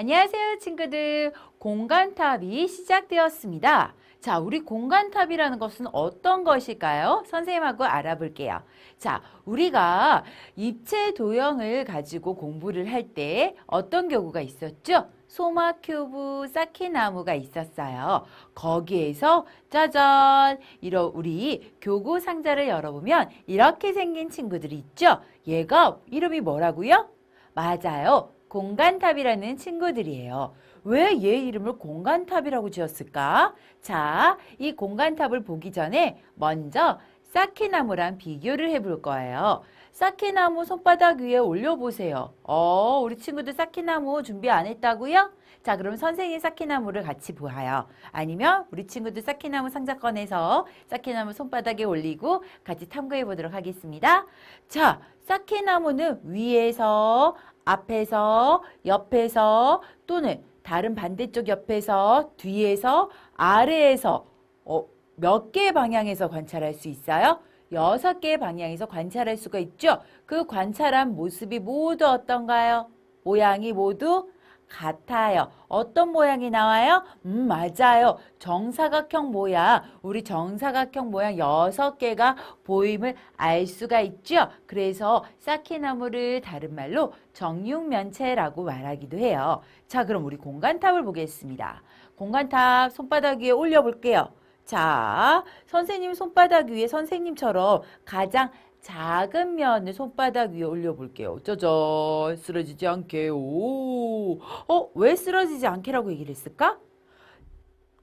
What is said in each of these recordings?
안녕하세요, 친구들. 공간탑이 시작되었습니다. 자, 우리 공간탑이라는 것은 어떤 것일까요? 선생님하고 알아볼게요. 자, 우리가 입체 도형을 가지고 공부를 할 때 어떤 교구가 있었죠? 소마 큐브, 쌓기나무가 있었어요. 거기에서 짜잔! 우리 교구 상자를 열어보면 이렇게 생긴 친구들이 있죠? 얘가 이름이 뭐라고요? 맞아요. 공간탑이라는 친구들이에요. 왜 얘 이름을 공간탑이라고 지었을까? 자, 이 공간탑을 보기 전에 먼저 쌓기나무랑 비교를 해볼 거예요. 쌓기나무 손바닥 위에 올려보세요. 우리 친구들 쌓기나무 준비 안 했다고요? 자, 그럼 선생님이 쌓기나무를 같이 보아요. 아니면 우리 친구들 쌓기나무 상자 꺼내서 쌓기나무 손바닥에 올리고 같이 탐구해 보도록 하겠습니다. 자, 쌓기나무는 위에서, 앞에서, 옆에서 또는 다른 반대쪽 옆에서, 뒤에서, 아래에서 몇 개의 방향에서 관찰할 수 있어요? 6개의 방향에서 관찰할 수가 있죠. 그 관찰한 모습이 모두 어떤가요? 모양이 모두 같아요. 어떤 모양이 나와요? 맞아요. 정사각형 모양. 우리 정사각형 모양 6개가 보임을 알 수가 있죠. 그래서 쌓기나무를 다른 말로 정육면체라고 말하기도 해요. 자, 그럼 우리 공간탑을 보겠습니다. 공간탑 손바닥 위에 올려볼게요. 자, 선생님 손바닥 위에 선생님처럼 가장 작은 면을 손바닥 위에 올려볼게요. 짜잔, 쓰러지지 않게. 오, 왜 쓰러지지 않게라고 얘기를 했을까?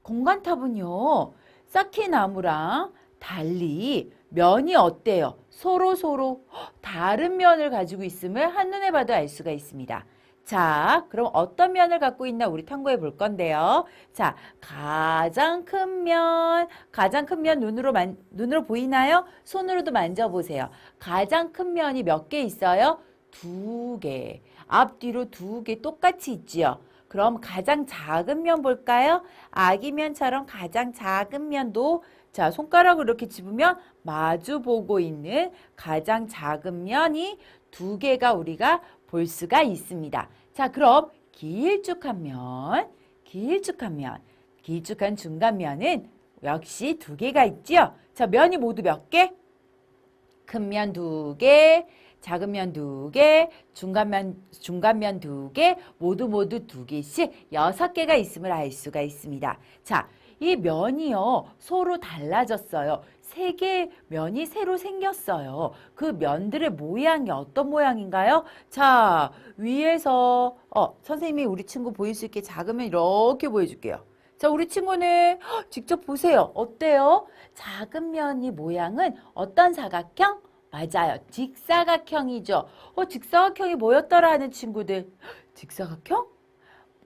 공간탑은요, 쌓기나무랑 달리 면이 어때요? 서로 다른 면을 가지고 있음을 한눈에 봐도 알 수가 있습니다. 자, 그럼 어떤 면을 갖고 있나 우리 탐구해 볼 건데요. 자, 가장 큰 면 눈으로 보이나요? 손으로도 만져보세요. 가장 큰 면이 몇 개 있어요? 2개. 앞뒤로 2개 똑같이 있지요. 그럼 가장 작은 면 볼까요? 아기면처럼 가장 작은 면도 자, 손가락으로 이렇게 집으면 마주 보고 있는 가장 작은 면이 2개가 우리가 볼 수가 있습니다. 자, 그럼 길쭉한 중간면은 역시 2개가 있죠? 자, 면이 모두 몇 개? 큰 면 2개, 작은 면 2개, 중간면 2개, 모두 2개씩 6개가 있음을 알 수가 있습니다. 자, 이 면이요, 서로 달라졌어요. 3개의 면이 새로 생겼어요. 그 면들의 모양이 어떤 모양인가요? 자, 위에서, 선생님이 우리 친구 보일 수 있게 작으면 이렇게 보여줄게요. 자, 우리 친구는 직접 보세요. 어때요? 작은 면이 모양은 어떤 사각형? 맞아요. 직사각형이죠. 직사각형이 뭐였더라 하는 친구들. 직사각형?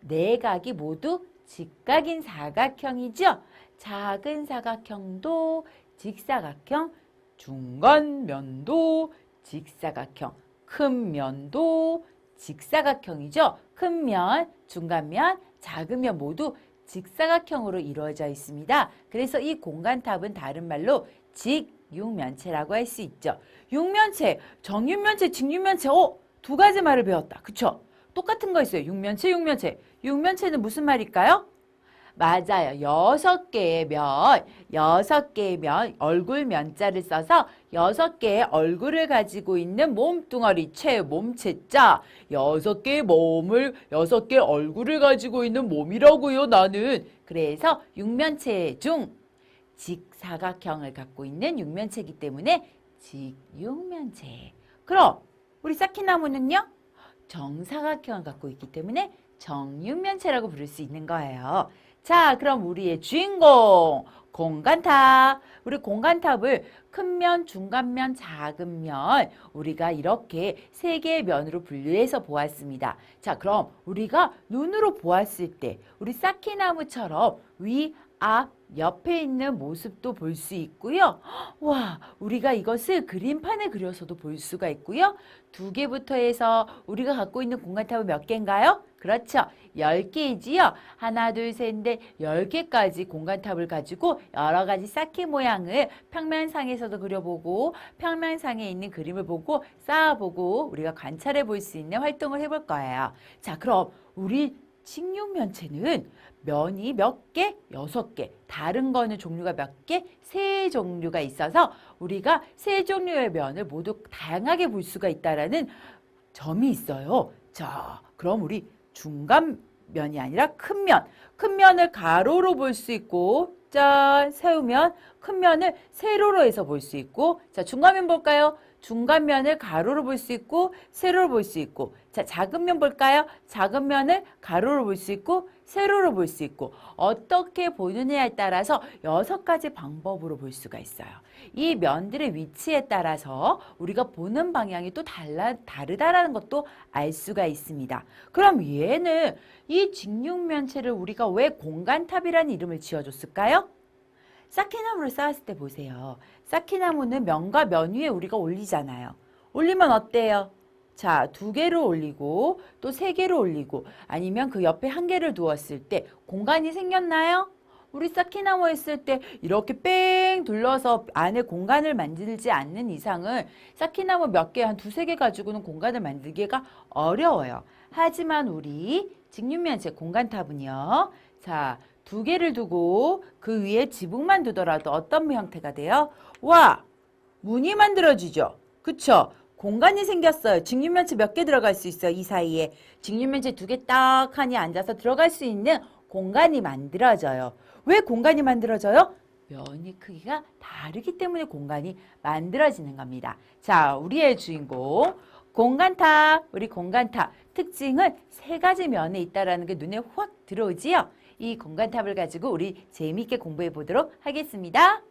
네 각이 모두 직각인 사각형이죠. 작은 사각형도 직사각형, 중간면도 직사각형, 큰 면도 직사각형이죠. 큰 면, 중간면, 작은 면 모두 직사각형으로 이루어져 있습니다. 그래서 이 공간탑은 다른 말로 직육면체라고 할 수 있죠. 육면체, 정육면체, 직육면체, 2가지 말을 배웠다. 그쵸? 똑같은 거 있어요. 육면체. 육면체는 무슨 말일까요? 맞아요. 6개의 면, 얼굴 면자를 써서 6개의 얼굴을 가지고 있는 몸뚱아리, 몸체자. 6개의 얼굴을 가지고 있는 몸이라고요, 나는. 그래서 육면체 중 직사각형을 갖고 있는 육면체이기 때문에 직육면체. 그럼 우리 쌓기나무는요? 정사각형을 갖고 있기 때문에 정육면체라고 부를 수 있는 거예요. 자, 그럼 우리의 주인공 공간탑. 우리 공간탑을 큰 면, 중간면, 작은 면 우리가 이렇게 3개의 면으로 분류해서 보았습니다. 자, 그럼 우리가 눈으로 보았을 때 우리 쌓기나무처럼 위, 앞, 옆에 있는 모습도 볼 수 있고요. 와, 우리가 이것을 그림판에 그려서도 볼 수가 있고요. 2개부터 해서 우리가 갖고 있는 공간탑은 몇 개인가요? 그렇죠. 10개이지요. 하나, 둘, 셋, 넷, 10개까지 공간탑을 가지고 여러 가지 쌓기 모양을 평면상에서도 그려보고 평면상에 있는 그림을 보고 쌓아보고 우리가 관찰해 볼 수 있는 활동을 해볼 거예요. 자, 그럼 우리 직육면체는 면이 몇 개? 6개. 다른 거는 종류가 몇 개? 3종류가 있어서 우리가 3종류의 면을 모두 다양하게 볼 수가 있다라는 점이 있어요. 자, 그럼 우리 중간면이 아니라 큰 면. 큰 면을 가로로 볼 수 있고, 짠, 세우면 큰 면을 세로로 해서 볼 수 있고, 자, 중간면 볼까요? 중간면을 가로로 볼 수 있고 세로로 볼 수 있고, 자, 작은 면 볼까요? 작은 면을 가로로 볼 수 있고 세로로 볼 수 있고, 어떻게 보느냐에 따라서 6가지 방법으로 볼 수가 있어요. 이 면들의 위치에 따라서 우리가 보는 방향이 또 다르다라는 것도 알 수가 있습니다. 그럼 얘는 이 직육면체를 우리가 왜 공간탑이라는 이름을 지어줬을까요? 쌓기나무를 쌓았을 때 보세요. 쌓기나무는 면과 면 위에 우리가 올리잖아요. 올리면 어때요? 자, 2개를 올리고 또 3개를 올리고 아니면 그 옆에 1개를 두었을 때 공간이 생겼나요? 우리 쌓기나무 했을 때 이렇게 뺑 둘러서 안에 공간을 만들지 않는 이상은 쌓기나무 몇 개, 한 2-3개 가지고는 공간을 만들기가 어려워요. 하지만 우리 직육면체 공간탑은요. 자, 2개를 두고 그 위에 지붕만 두더라도 어떤 형태가 돼요? 와! 문이 만들어지죠? 그쵸? 공간이 생겼어요. 직육면체 몇 개 들어갈 수 있어요? 이 사이에. 직육면체 2개 딱 하니 앉아서 들어갈 수 있는 공간이 만들어져요. 왜 공간이 만들어져요? 면의 크기가 다르기 때문에 공간이 만들어지는 겁니다. 자, 우리의 주인공 공간탑. 우리 공간탑 특징은 3가지 면에 있다는 게 눈에 확 들어오지요? 이 공간탑을 가지고 우리 재미있게 공부해 보도록 하겠습니다.